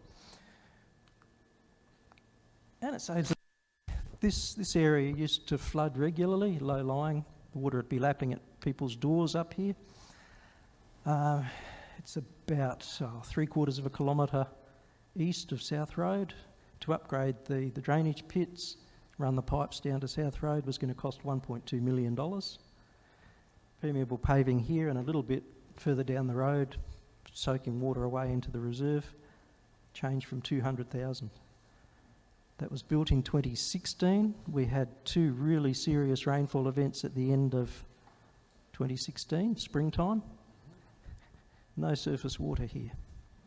And it saves. This area used to flood regularly, low lying. The water would be lapping at people's doors up here. It's about 3/4 of a kilometre east of South Road. To upgrade the drainage pits, run the pipes down to South Road was going to cost $1.2 million. Permeable paving here and a little bit further down the road, soaking water away into the reserve, changed from 200,000. That was built in 2016. We had 2 really serious rainfall events at the end of 2016, springtime. No surface water here.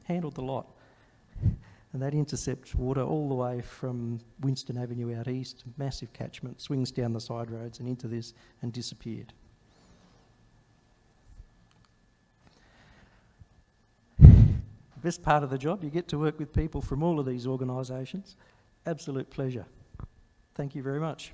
Handled the lot. And that intercepts water all the way from Winston Avenue out east, massive catchment, swings down the side roads and into this and disappeared. The best part of the job, you get to work with people from all of these organisations. Absolute pleasure. Thank you very much.